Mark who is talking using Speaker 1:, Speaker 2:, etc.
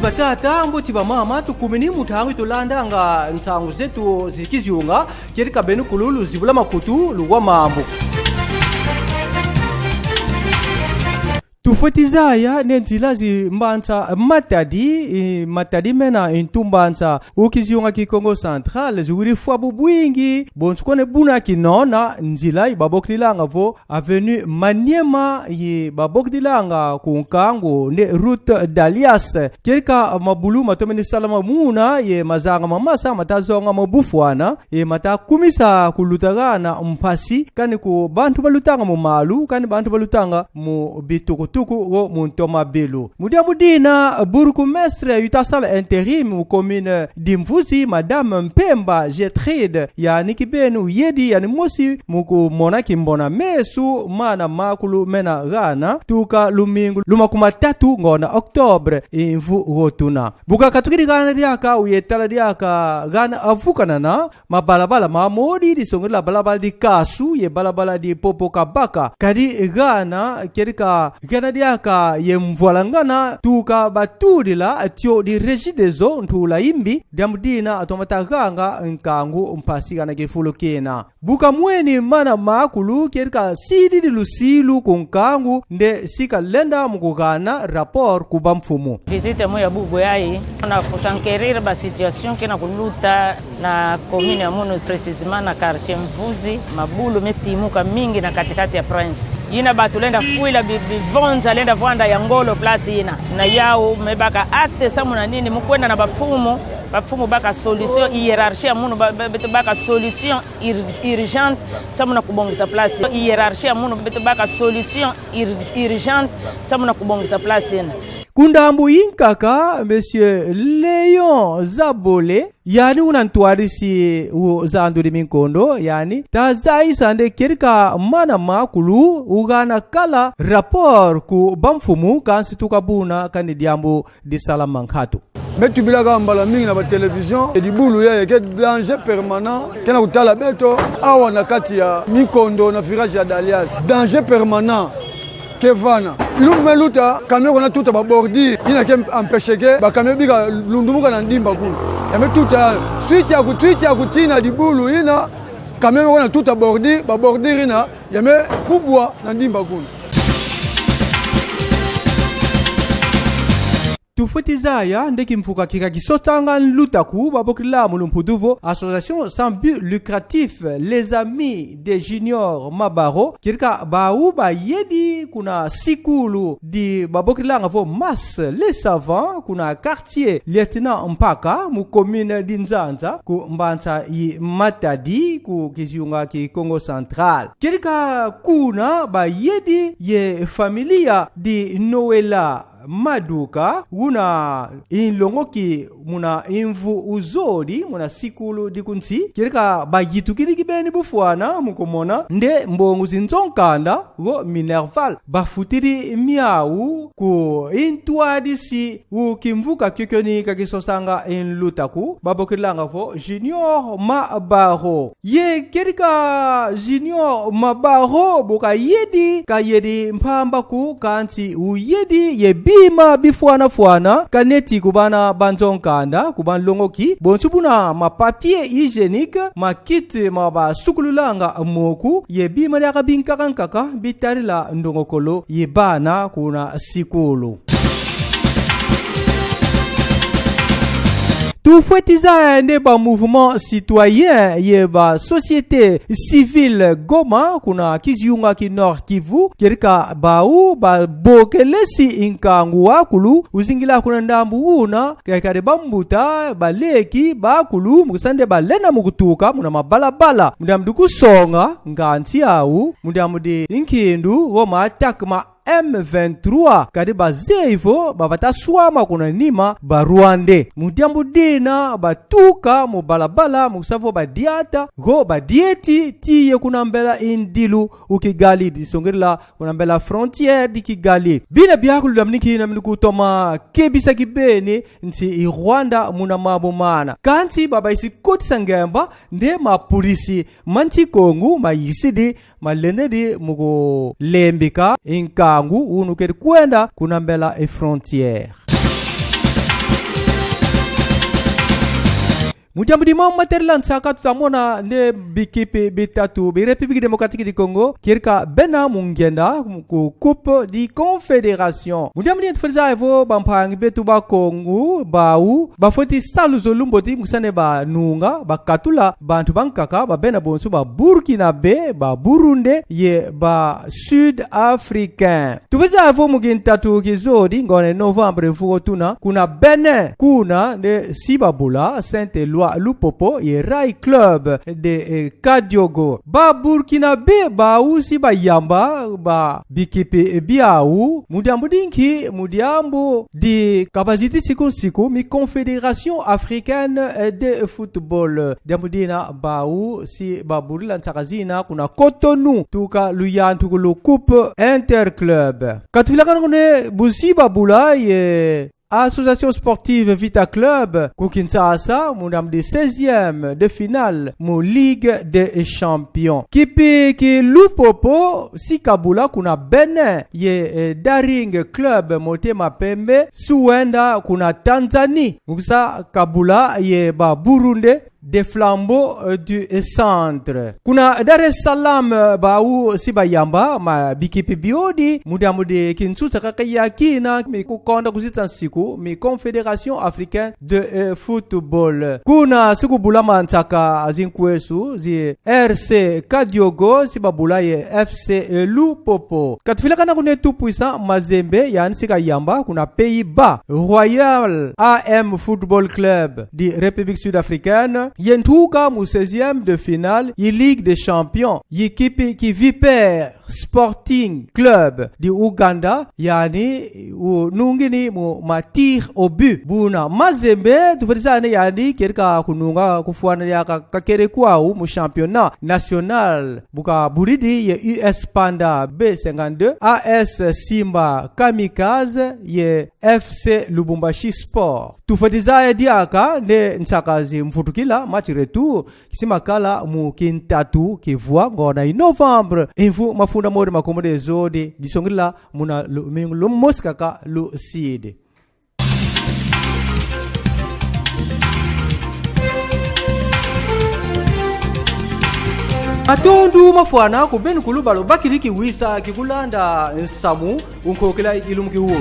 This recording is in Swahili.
Speaker 1: batata mbo tiba mama tukumini muthangu tulanda nga nsangu zetu zikizyunga kerika benu kululu zibula makutu luwa mambo tufutizaya nenzila zimbanza matadi mena intumbanza ukiziyunga ki Congo Central ziwiri fwa bubwingi bonskone buna kinona nzila ibabokilanga vo avenue Maniema yi babokilanga kunkangu ne route d'Alias kerika mabulu matomeni salama muna ye mazanga mamasa matazonga mabufwana ye matakumisa kulutagana mpasi kani ku bantu balutanga mu malu kani bantu balutanga mu bituku tuku go muntoma belo mudia mudina burgomestre yutasala interim mu commune dimvuzi madame Mpemba Jetride ya nikibenu yedi yani mosi muku mona kimbona mesu mana makulu mena gana tuka lumingu lumakuma tatu ngona Oktobre invu rotuna buka katukiri gana diaka uyetala diaka gana avukanana mabalabala mamodi disongela balabala di kasu ye balabala di popo kabaka kadi gana kerika gana diaka ye mvwalangana tuka batudila tio di regidezo ntula imbi diamudina atomataganga nkangu mpasiga na gefulu kena buka mweni mana makulu kerika sidi di lusilu kunkangu nde sika lenda mukugana rapport kuba mfumu
Speaker 2: visite moya bugo yai na kusankerira ba situation kena kuluta na commune ya Munu precisement na quartier Mvuzi mabulu metimuka mingi na katikati ya Prince yina batulenda fuila bivonza lenda vwanda ya ngolo place yina na yao mebaka acte samu na nini mukwenda na bafumu baka solution hierarchie munu baka solution urgente samu na kubongeza place hierarchie munu baka solution urgente samu na kubongeza place yina
Speaker 1: kundambu yinkaka monsieur Leon Zabole yani unantuarisi uzanduri minkondo yani tazai sande kerika mana makulu ugana kala rapport ku bamfumu kansi tukabuna kandidiambu di salamankatu
Speaker 3: betu bilaka mbala mingi na ba television e dibulu ya ke danger permanent kena kutala beto awa na kati ya mikondo na virage ya d'Alias danger permanent kevana lumeluta kamera na tuta ba bordi ina ke empêcher ke ba kamera bika lundumuka na ndimba ku ya tuta switch ya kutina dibulu ina kamera na tuta bordi ba bordi ina ya kubwa na ndimba ku
Speaker 1: tufutizaya ndeki mfuka kika kisotanga lutaku babokila mulumpuduvo association sans but lucratif les amis des juniors Mabaro kirika baouba yedi kuna sikulu di babokila ngavo mas les savants kuna quartier lieutenant mpaka mu commune dinzanza ku mbanza yi Matadi ku kiziunga ki Congo Central kirika kuna ba yedi ye familia di Noela Maduka una inlongoki muna invu uzodi muna sikulu dikunsi kirika bayitukiri kibeni bufwana mukomona nde mbongu zinzonkanda go Minerval bafutiri miau ku intwadisi ukimvuka kyokoni kakisosanga inlutaku babokilanga fo Junior Mabaro ye kirika Junior Mabaro boka yedi kayedi mpamba ku kanti uyedi ye bima bifwana kaneti kubana banzonkanda kuban longoki bonsubuna ma papier hygiénique ma kit ma ba sukululanga moku ye bima ya kabinkankaka bitarila ndongokolo ye bana kuna sikulu tufetiza ne ba mouvement citoyen ye ba société civile Goma kuna kiziunga ki Nord Kivu kerika bau ba bokelesi inkangu wakulu uzingila kuna ndambu una kare bambuta baleki bakulu musande balena mukutuka muna mabalabala mudamduku songa nganti au mudamudi inkindu Goma atakma M23 kadi bazeivo babata swama kuna nima ba Rwande mudiambu dina batuka mu balabala musavo badiata go badieti tiye kuna mbela indilu ukigali disongerla kuna mbela frontière di Kigali bina byakulu damniki na mnikutoma kebisa kibene nti Rwanda muna mabomana kanti baba isi koti sangemba nde mapolisi manti Kongo mayisidi malendedi mugo lembika inka kangu unu keri kwenda kunambela e frontière Mudiamudi material nsaka tutamona ne bikipe bitatu bi République démocratique du Congo kirka bena mungenda ku coupe di confédération. Mudiamudi tfeza evo bampangi betu ba Kongo bau ba foti salu zolumboti musane ba nunga ba katula bantu bankaka ba bena bonsu ba Burkinabe ba Burunde ye ba Sud Africain. Tufeza evo mugintatu kizodi ngone Novembre fugotuna kuna Benin kuna de Sibabula Saint-Éloi Lupopo ye Rai Club de Kadiogo ba Burkinabe ba usi ba yamba ba bikipe biaou mudiambudinki mudiambu di capacité siku mi Confédération africaine de football diambudina ba u si ba burila ntakazina kuna Cotonou tuka luyantu ku coupe interclub katufilaka ngone busiba bula ye Association sportive Vita Club Kukinsasa munam de 16e de finale mu Ligue des Champions. Kipi ki Lupopo si Kabula kuna Benin ye Daring Club Motema Pembe Suenda kuna Tanzanie. Mukisa Kabula ye ba Burundi des flambeaux du centre. Kuna Dar es Salaam bau sibayamba ma bikipi biodi mudamude kinsuta kakayakina mi kukonda kuzita siku mi Confédération africaine de football. Kuna siku bulama ntaka azinkwesu zi RC Kadiogo sibabula ye FC Lupopo. Katufila kana kune tout puissant Mazembe yani sika yamba kuna Pays-Bas Royal AM Football Club di République Sud-Africaine yentuka mu 16e de finale yi Ligue des Champions yikipi ki Vipers Sporting Club di Uganda yani nungini mu matir au but buna Mazembe tufadizane yani kerika kununga kufuana ya kakere kwao mu championnat national buka buridi ye US Panda B52 AS Simba Kamikaze ye FC Lubumbashi Sport tufadizaye diaka ne nsakazi mfutukila match retour kisimakala mu kintatu kivua ngona in Novembre infu mafunda mori makomode zodi disongila muna lu moskaka lu side atondu mafuana kubeni kulubalo bakiliki wisa kikulanda nsamu unkokela ilumki huo